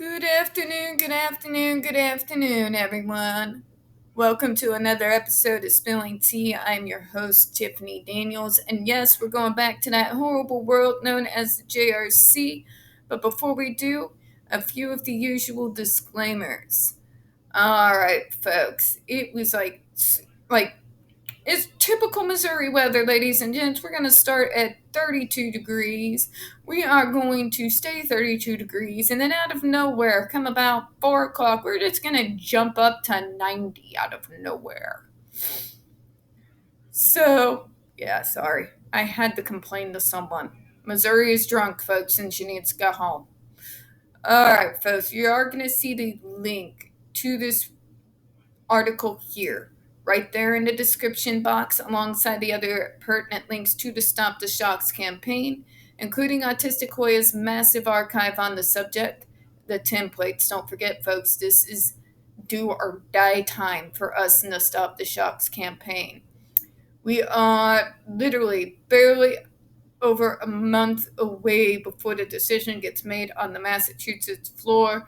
Good afternoon, good afternoon, good afternoon, everyone. Welcome to another episode of Spilling Tea. I'm your host, Tiffany Daniels, and yes, we're going back to that horrible world known as the JRC. But before we do, a few of the usual disclaimers. Alright, folks, it was like it's typical Missouri weather, ladies and gents. We're going to start at 32 degrees. We are going to stay 32 degrees, and then out of nowhere, come about 4 o'clock, we're just going to jump up to 90 out of nowhere. So, yeah, sorry. I had to complain to someone. Missouri is drunk, folks, and she needs to go home. Alright, folks, you are going to see the link to this article here, right there in the description box, alongside the other pertinent links to the Stop the Shocks campaign, including Autistic Hoya's massive archive on the subject, the templates. Don't forget, folks, this is do or die time for us in the Stop the Shocks campaign. We are literally barely over a month away before the decision gets made on the Massachusetts floor.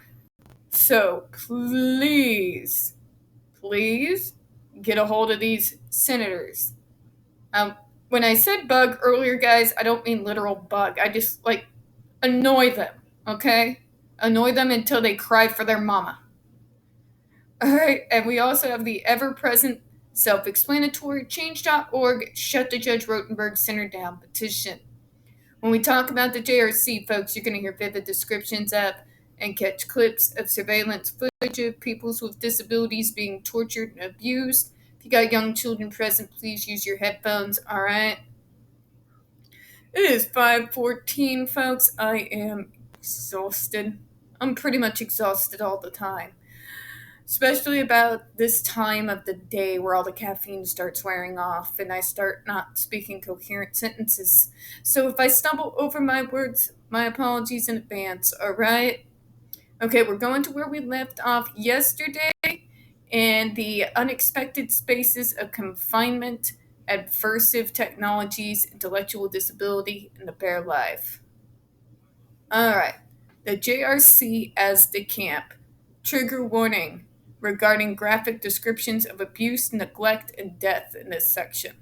So please get a hold of these senators. When I said bug earlier, guys, I don't mean literal bug. I just annoy them, okay? Annoy them until they cry for their mama. Alright, and we also have the ever-present self-explanatory change.org Shut the Judge Rotenberg Center Down petition. When we talk about the JRC, folks, you're going to hear vivid descriptions of and catch clips of surveillance footage of people with disabilities being tortured and abused. If you got young children present, please use your headphones, alright? It is 5:14, folks. I am exhausted. I'm pretty much exhausted all the time. Especially about this time of the day where all the caffeine starts wearing off and I start not speaking coherent sentences. So if I stumble over my words, my apologies in advance, alright? Okay, we're going to where we left off yesterday in the unexpected spaces of confinement, adversive technologies, intellectual disability, and the bare life. Alright, the JRC as the camp. Trigger warning regarding graphic descriptions of abuse, neglect, and death in this section.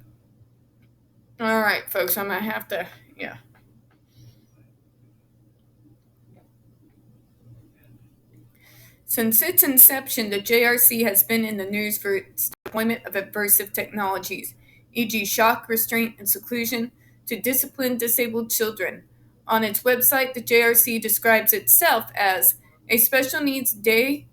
Alright, folks, I'm going to have to, Since its inception, the JRC has been in the news for its deployment of aversive technologies, e.g., shock, restraint, and seclusion, to discipline disabled children. On its website, the JRC describes itself as a special needs day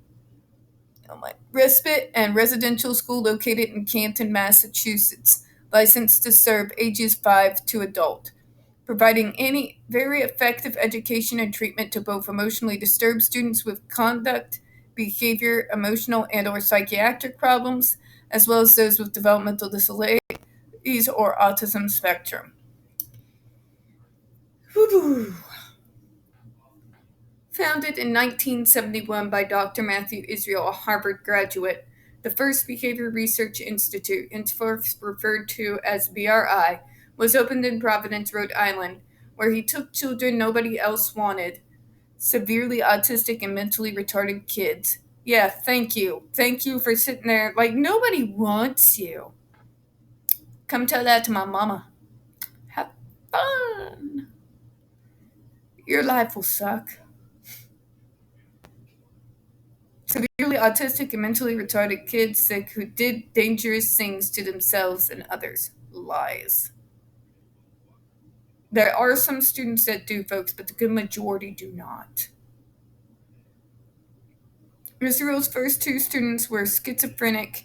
respite and residential school located in Canton, Massachusetts, licensed to serve ages 5 to adult, providing any very effective education and treatment to both emotionally disturbed students with conduct, behavior, emotional, and/or psychiatric problems, as well as those with developmental disabilities or autism spectrum. Whew. Founded in 1971 by Dr. Matthew Israel, a Harvard graduate, the first Behavior Research Institute, henceforth referred to as BRI, was opened in Providence, Rhode Island, where he took children nobody else wanted, severely autistic and mentally retarded kids. Yeah, thank you. Thank you for sitting there like nobody wants you. Come tell that to my mama. Have fun. Your life will suck. Severely autistic and mentally retarded kids sick who did dangerous things to themselves and others. Lies. There are some students that do, folks, but the good majority do not. Israel's first two students were schizophrenic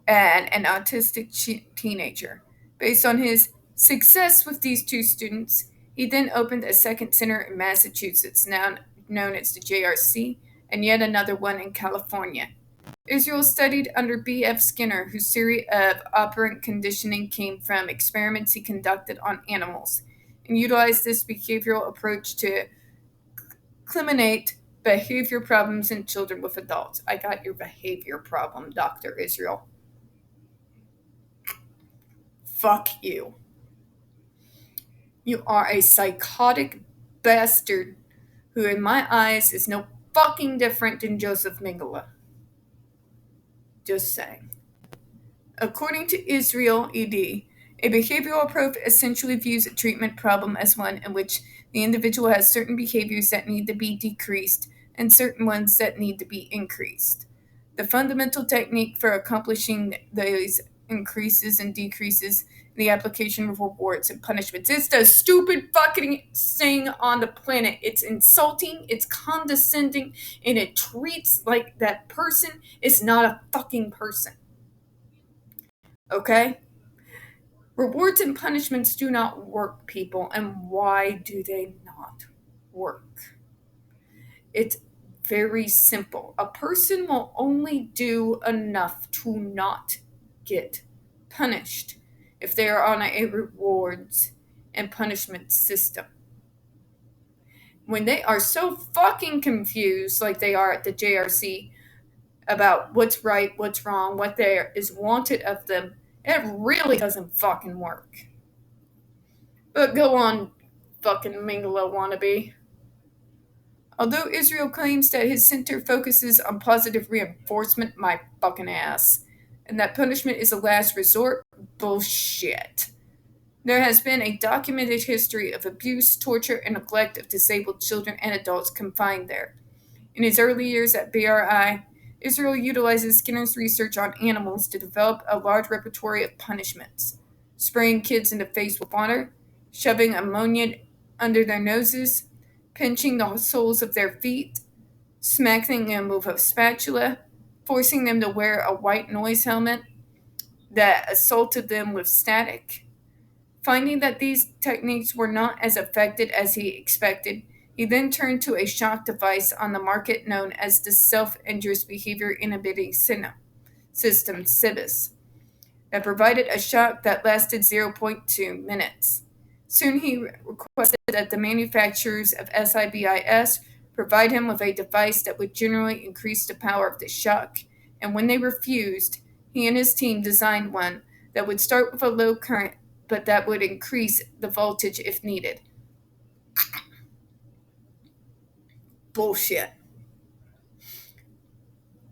and an autistic teenager. Based on his success with these two students, he then opened a second center in Massachusetts, now known as the JRC, and yet another one in California. Israel studied under B.F. Skinner, whose theory of operant conditioning came from experiments he conducted on animals, and utilized this behavioral approach to eliminate behavior problems in children with adults. I got your behavior problem, Dr. Israel. Fuck you. You are a psychotic bastard who in my eyes is no fucking different than Joseph Mengele. Just saying. According to Israel ED, a behavioral approach essentially views a treatment problem as one in which the individual has certain behaviors that need to be decreased and certain ones that need to be increased. The fundamental technique for accomplishing these increases and decreases in the application of rewards and punishments. It's the stupid fucking thing on the planet. It's insulting, it's condescending, and it treats like that person is not a fucking person. Okay? Rewards and punishments do not work, people. And why do they not work? It's very simple. A person will only do enough to not get punished if they are on a rewards and punishment system. When they are so fucking confused, like they are at the JRC, about what's right, what's wrong, what there is wanted of them, it really doesn't fucking work. But go on, fucking Mengele wannabe. Although Israel claims that his center focuses on positive reinforcement, my fucking ass, and that punishment is a last resort, bullshit. There has been a documented history of abuse, torture, and neglect of disabled children and adults confined there. In his early years at BRI, Israel utilizes Skinner's research on animals to develop a large repertoire of punishments: spraying kids in the face with water, shoving ammonia under their noses, pinching the soles of their feet, smacking them with a spatula, forcing them to wear a white noise helmet that assaulted them with static. Finding that these techniques were not as effective as he expected, he then turned to a shock device on the market known as the Self-Injurious Behavior Inhibiting System, SIBIS, that provided a shock that lasted 0.2 minutes. Soon he requested that the manufacturers of SIBIS provide him with a device that would generally increase the power of the shock, and when they refused, he and his team designed one that would start with a low current but that would increase the voltage if needed. Bullshit.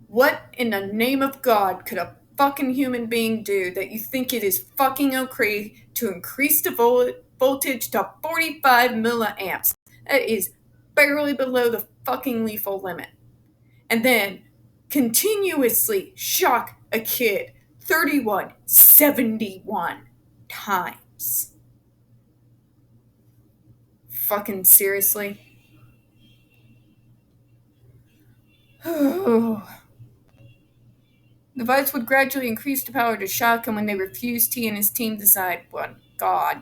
What in the name of God could a fucking human being do that you think it is fucking okay to increase the voltage to 45 milliamps? That is barely below the fucking lethal limit. And then continuously shock a kid 3171 times. Fucking seriously? The device would gradually increase the power to shock, and when they refused, he and his team decided, "What God,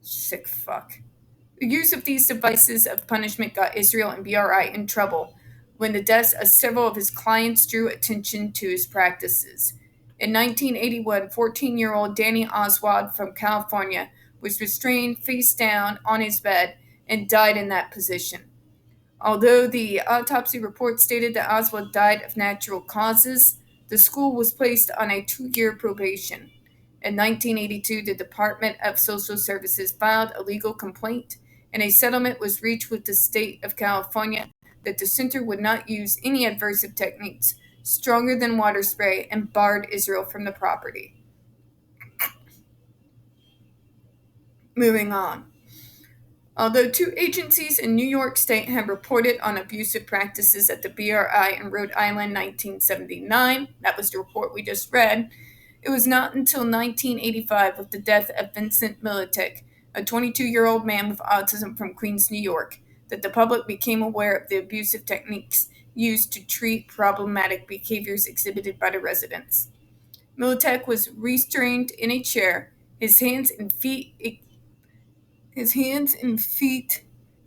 sick fuck." The use of these devices of punishment got Israel and BRI in trouble when the deaths of several of his clients drew attention to his practices. In 1981, 14-year-old Danny Oswald from California was restrained face down on his bed and died in that position. Although the autopsy report stated that Oswald died of natural causes, the school was placed on a 2-year probation. In 1982, the Department of Social Services filed a legal complaint, and a settlement was reached with the state of California that the center would not use any aversive techniques stronger than water spray and barred Israel from the property. Moving on. Although 2 agencies in New York State had reported on abusive practices at the BRI in Rhode Island 1979, that was the report we just read, it was not until 1985, with the death of Vincent Militek, a 22-year-old man with autism from Queens, New York, that the public became aware of the abusive techniques used to treat problematic behaviors exhibited by the residents. Militek was restrained in a chair, his hands and feet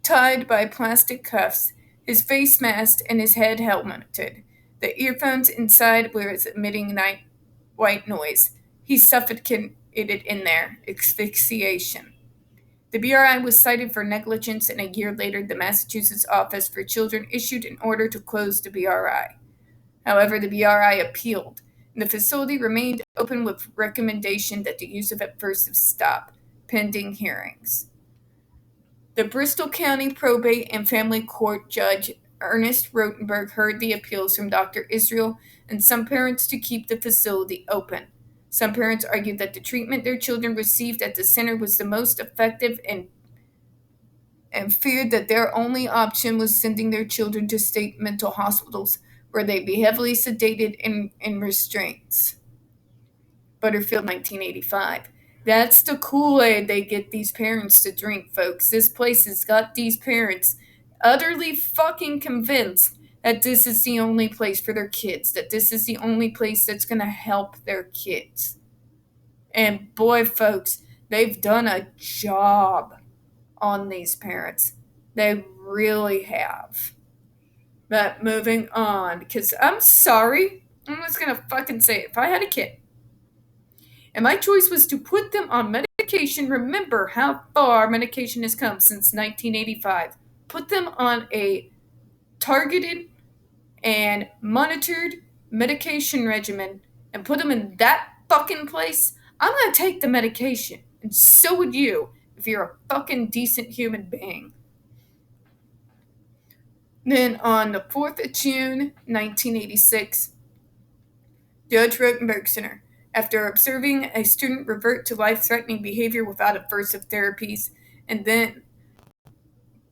tied by plastic cuffs, his face masked, and his head helmeted. The earphones inside were emitting white noise. He suffocated in there. Asphyxiation. The BRI was cited for negligence, and a year later, the Massachusetts Office for Children issued an order to close the BRI. However, the BRI appealed, and the facility remained open with recommendation that the use of aversive stop, pending hearings. The Bristol County Probate and Family Court Judge Ernest Rotenberg heard the appeals from Dr. Israel and some parents to keep the facility open. Some parents argued that the treatment their children received at the center was the most effective and feared that their only option was sending their children to state mental hospitals where they'd be heavily sedated and in restraints. Butterfield, 1985. That's the Kool-Aid they get these parents to drink, folks. This place has got these parents utterly fucking convinced that this is the only place for their kids, that this is the only place that's going to help their kids. And boy, folks, they've done a job on these parents. They really have. But moving on, because I'm sorry, I'm just going to fucking say it. If I had a kid, and my choice was to put them on medication. Remember how far medication has come since 1985. Put them on a targeted and monitored medication regimen and put them in that fucking place. I'm going to take the medication. And so would you if you're a fucking decent human being. Then on the 4th of June, 1986, Judge Rotenberg Center, after observing a student revert to life-threatening behavior without aversive therapies, and then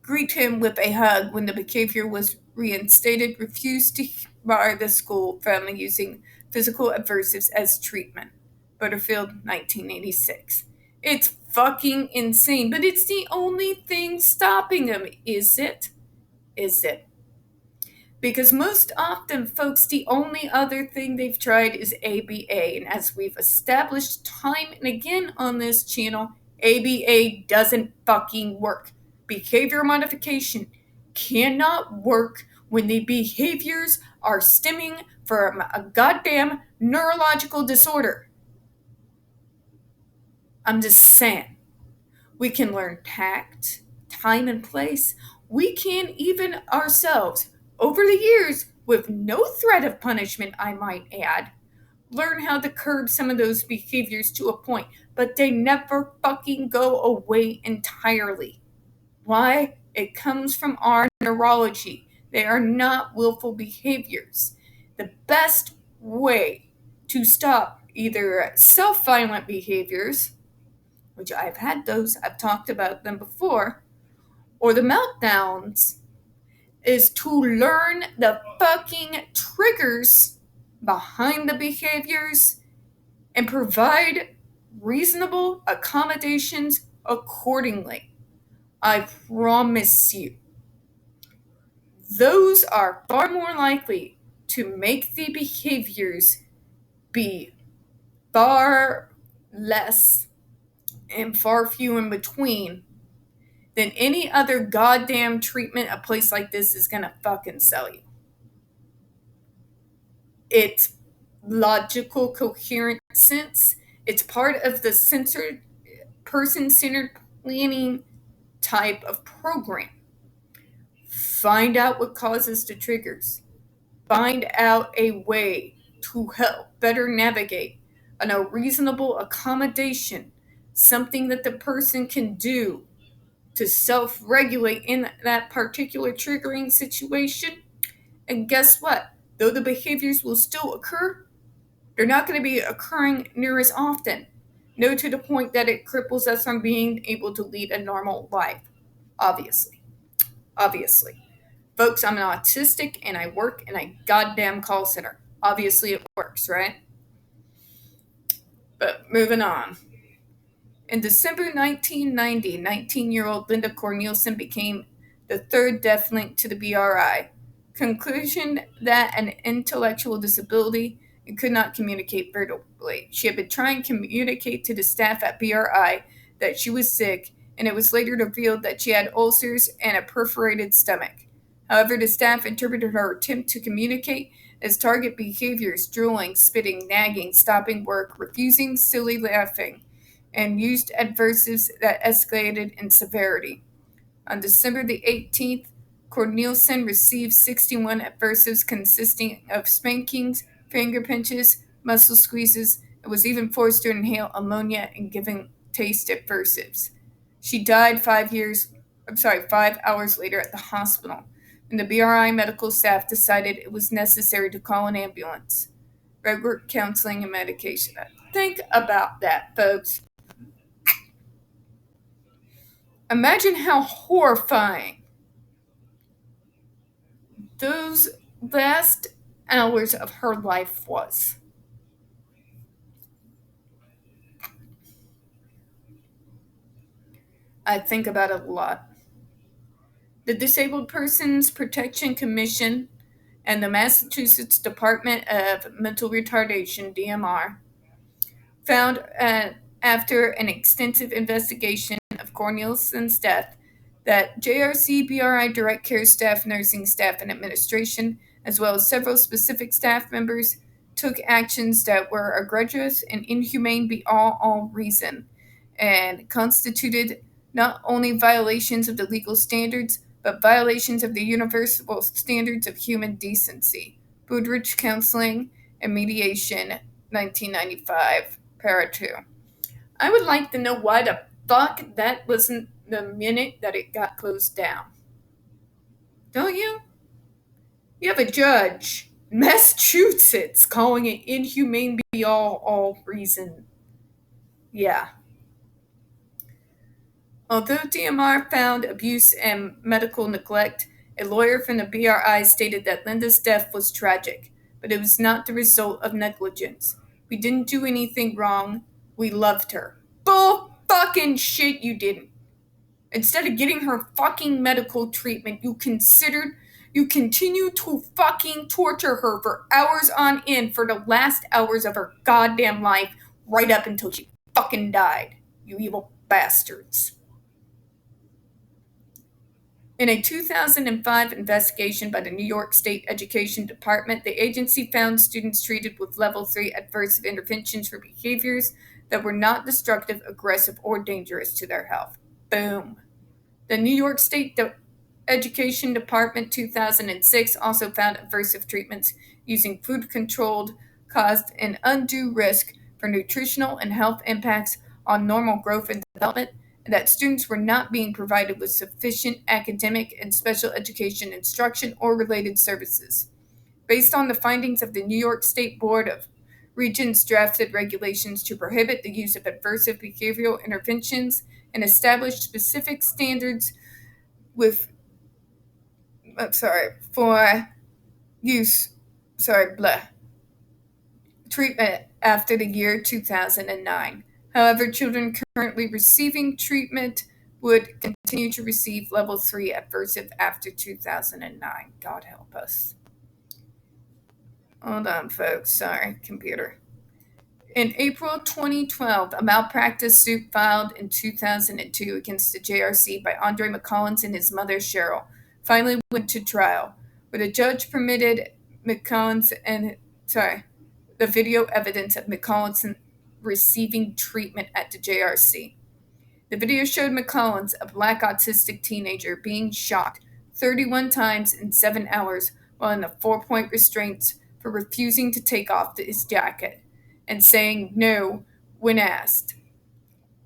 greet him with a hug when the behavior was reinstated, refused to bar the school from using physical aversives as treatment. Butterfield, 1986. It's fucking insane, but it's the only thing stopping him, is it? Is it? Because most often, folks, the only other thing they've tried is ABA. And as we've established time and again on this channel, ABA doesn't fucking work. Behavior modification cannot work when the behaviors are stemming from a goddamn neurological disorder. I'm just saying. We can learn tact, time and place. We can even ourselves, over the years, with no threat of punishment, I might add, learn how to curb some of those behaviors to a point, but they never fucking go away entirely. Why? It comes from our neurology. They are not willful behaviors. The best way to stop either self-violent behaviors, which I've had those, I've talked about them before, or the meltdowns, is to learn the fucking triggers behind the behaviors and provide reasonable accommodations accordingly. I promise you, those are far more likely to make the behaviors be far less and far few in between than any other goddamn treatment a place like this is gonna fucking sell you. It's logical, coherent sense. It's part of the person-centered planning type of program. Find out what causes the triggers. Find out a way to help better navigate a reasonable accommodation, something that the person can do to self-regulate in that particular triggering situation. And guess what? Though the behaviors will still occur, they're not going to be occurring near as often. No, to the point that it cripples us from being able to lead a normal life. Obviously. Folks, I'm an autistic and I work in a goddamn call center. Obviously it works, right? But moving on. In December 1990, 19-year-old Linda Cornelison became the third deaf link to the BRI. Conclusion that an intellectual disability and could not communicate verbally. She had been trying to communicate to the staff at BRI that she was sick, and it was later revealed that she had ulcers and a perforated stomach. However, the staff interpreted her attempt to communicate as target behaviors: drooling, spitting, nagging, stopping work, refusing, silly laughing, and used adversives that escalated in severity. On December the 18th, Cornelison received 61 adversives consisting of spankings, finger pinches, muscle squeezes, and was even forced to inhale ammonia and given taste adversives. She died 5 years 5 hours later at the hospital, and the BRI medical staff decided it was necessary to call an ambulance. Regular counseling and medication. Think about that, folks. Imagine how horrifying those last hours of her life was. I think about it a lot. The Disabled Persons Protection Commission and the Massachusetts Department of Mental Retardation, DMR, found after an extensive investigation of Corneliuson's death that JRC, BRI, direct care staff, nursing staff, and administration, as well as several specific staff members, took actions that were egregious and inhumane beyond all reason and constituted not only violations of the legal standards, but violations of the universal standards of human decency. Budrich Counseling and Mediation, 1995, para 2. I would like to know why the fuck that wasn't the minute that it got closed down. Don't you? You have a judge in Massachusetts calling it inhumane beyond all reason. Yeah. Although DMR found abuse and medical neglect, a lawyer from the BRI stated that Linda's death was tragic, but it was not the result of negligence. We didn't do anything wrong. We loved her. Bull fucking shit, you didn't. Instead of getting her fucking medical treatment, you continue to fucking torture her for hours on end for the last hours of her goddamn life, right up until she fucking died. You evil bastards. In a 2005 investigation by the New York State Education Department, the agency found students treated with Level 3 adversive interventions for behaviors that were not destructive, aggressive, or dangerous to their health. Boom. The New York State Education Department 2006 also found aversive treatments using food controlled caused an undue risk for nutritional and health impacts on normal growth and development, and that students were not being provided with sufficient academic and special education instruction or related services. Based on the findings of the New York State Board of Regents drafted regulations to prohibit the use of aversive behavioral interventions and established specific standards for treatment after the year 2009. However, children currently receiving treatment would continue to receive Level 3 aversive after 2009. God help us. Hold on, folks. Sorry, computer. In April 2012, a malpractice suit filed in 2002 against the JRC by Andre McCollins and his mother, Cheryl, finally went to trial, where the judge permitted the video evidence of McCollins receiving treatment at the JRC. The video showed McCollins, a black autistic teenager, being shocked 31 times in 7 hours while in the 4-point restraints for refusing to take off his jacket and saying no when asked.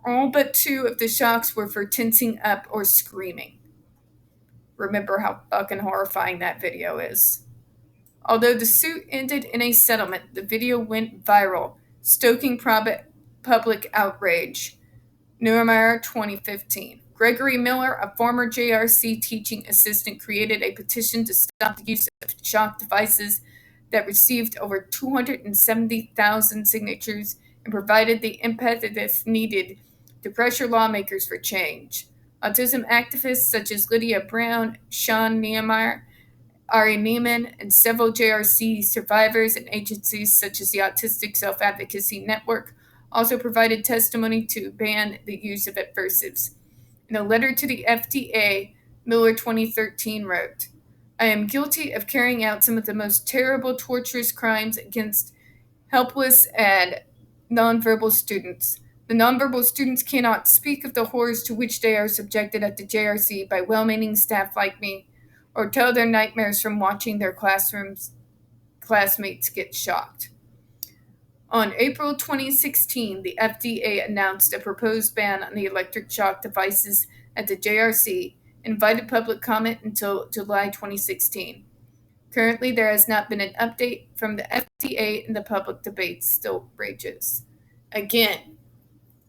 All but 2 of the shocks were for tensing up or screaming. Remember how fucking horrifying that video is. Although the suit ended in a settlement, the video went viral, stoking public outrage. Nuremberg 2015. Gregory Miller, a former JRC teaching assistant, created a petition to stop the use of shock devices that received over 270,000 signatures and provided the impetus needed to pressure lawmakers for change. Autism activists such as Lydia Brown, Sean Niemeyer, Ari Neiman, and several JRC survivors and agencies such as the Autistic Self-Advocacy Network also provided testimony to ban the use of aversives. In a letter to the FDA, Miller 2013 wrote, "I am guilty of carrying out some of the most terrible, torturous crimes against helpless and nonverbal students. The nonverbal students cannot speak of the horrors to which they are subjected at the JRC by well-meaning staff like me, or tell their nightmares from watching their classmates get shocked." On April 2016, the FDA announced a proposed ban on the electric shock devices at the JRC invited public comment until July 2016. Currently, there has not been an update from the FDA and the public debate still rages. Again,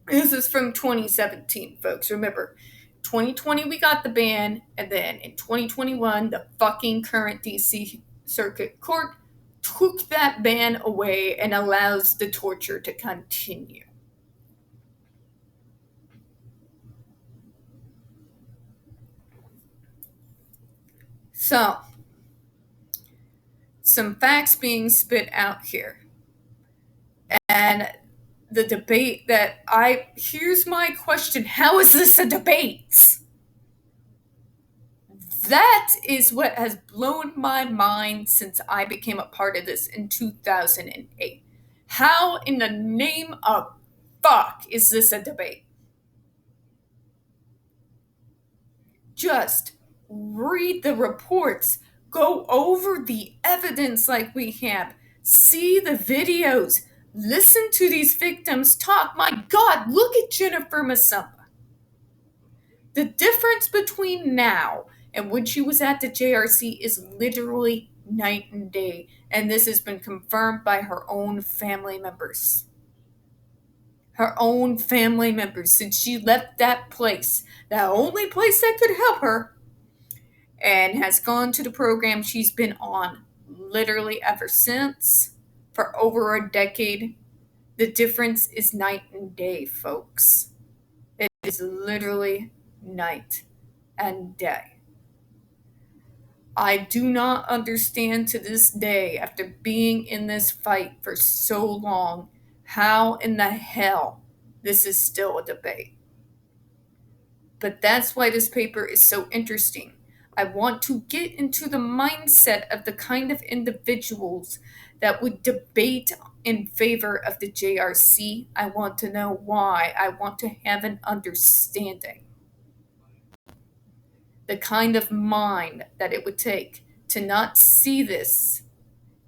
this is from 2017, folks. Remember, 2020 we got the ban, and then in 2021, the fucking current DC Circuit Court took that ban away and allows the torture to continue. So, some facts being spit out here. And the debate here's my question: how is this a debate? That is what has blown my mind since I became a part of this in 2008. How in the name of fuck is this a debate? Just read the reports, go over the evidence like we have, see the videos, listen to these victims talk. My God, look at Jennifer Masumba. The difference between now and when she was at the JRC is literally night and day, and this has been confirmed by her own family members. Her own family members, since she left that place, the only place that could help her, and has gone to the program she's been on literally ever since for over a decade. The difference is night and day, folks. It is literally night and day. I do not understand to this day, after being in this fight for so long, how in the hell this is still a debate. But that's why this paper is so interesting. I want to get into the mindset of the kind of individuals that would debate in favor of the JRC. I want to know why. I want to have an understanding. The kind of mind that it would take to not see this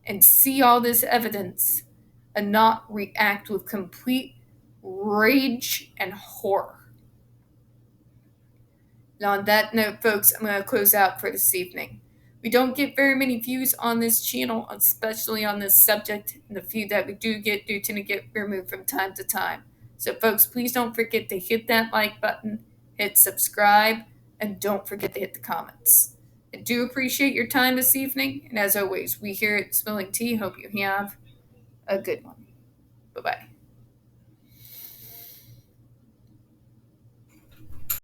and see all this evidence and not react with complete rage and horror. Now, on that note, folks, I'm going to close out for this evening. We don't get very many views on this channel, especially on this subject, and the few that we do tend to get removed from time to time. So, folks, please don't forget to hit that like button, hit subscribe, and don't forget to hit the comments. I do appreciate your time this evening, and as always, we here at Spilling Tea hope you have a good one. Bye-bye.